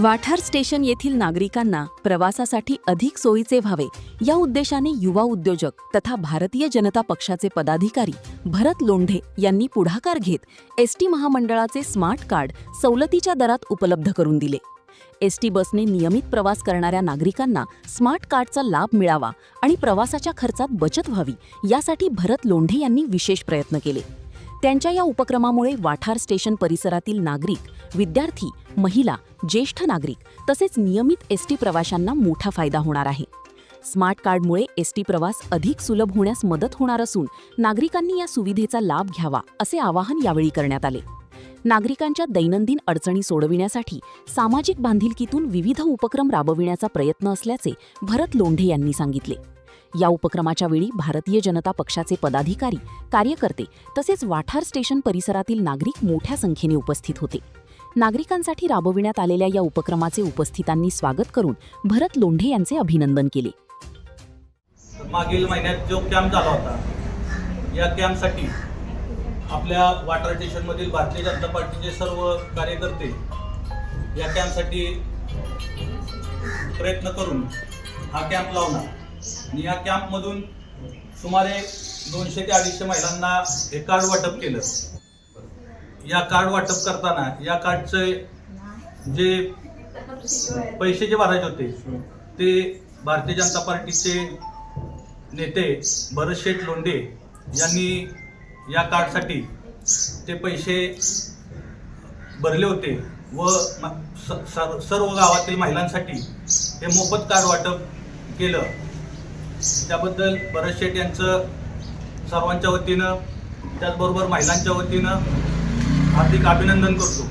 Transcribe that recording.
वाठार स्टेशन येथील नागरिकांना प्रवासासाठी अधिक सोयीचे व्हावे या उद्देशाने युवा उद्योजक तथा भारतीय जनता पक्षाचे पदाधिकारी भरत लोंढे यांनी पुढाकार घेत एसटी महामंडळाचे स्मार्ट कार्ड सवलतीच्या दरात उपलब्ध करून दिले। एसटी बसने नियमित प्रवास करणाऱ्या नागरिकांना स्मार्ट कार्डचा लाभ मिळावा आणि प्रवासाच्या खर्चात बचत व्हावी यासाठी भरत लोंढे यांनी विशेष प्रयत्न केले। त्यांच्या या उपक्रमामुळे वाठार स्टेशन परिसरातील नागरिक, विद्यार्थी, महिला, ज्येष्ठ नागरिक तसेच नियमित एसटी प्रवाशांना मोठा फायदा होणार आहे। स्मार्ट कार्डमुळे एसटी प्रवास अधिक सुलभ होण्यास मदत होणार असून नागरिकांनी या सुविधेचा लाभ घ्यावा असे आवाहन यावेळी करण्यात आले। नागरिकांच्या दैनंदिन अडचणी सोडविण्यासाठी सामाजिक बांधिलकीतून विविध उपक्रम राबविण्याचा प्रयत्न असल्याचे भरत लोंढे यांनी सांगितले। या उपक्रमाच्या वेळी भारतीय जनता पक्षाचे पदाधिकारी, कार्यकर्ते तसेच वाठार स्टेशन परिसरातील नागरिक मोठ्या संख्येने उपस्थित होते। नागरिकांसाठी राबविण्यात आलेल्या या उपक्रमाचे उपस्थितांनी स्वागत करून भरत लोंढे यांचे अभिनंदन केले। मागील महिन्यात जो कॅम्प झाला होता, या कॅम्पसाठी आपल्या वाठार स्टेशनमधील भारतीय जनता पार्टीचे सर्व कार्यकर्ते या कॅम्पसाठी प्रयत्न करून हा कॅम्प लावणार आणि या कॅम्पमधून सुमारे 200 ते 250 महिलांना हे कार्ड वाटप केलं। या कार्ड वाटप करताना या कार्डचे जे पैसे जे भरायचे होते ते भारतीय जनता पार्टीचे नेते भरत शेठ लोंढे यांनी या कार्डसाठी ते पैसे भरले होते व सर्व गावातील महिलांसाठी हे मोफत कार्ड वाटप केलं। त्याबद्दल भरत शेठ यांचं सर्वांच्या वतीनं त्याचबरोबर महिलांच्या वतीनं हार्दिक अभिनंदन करतो।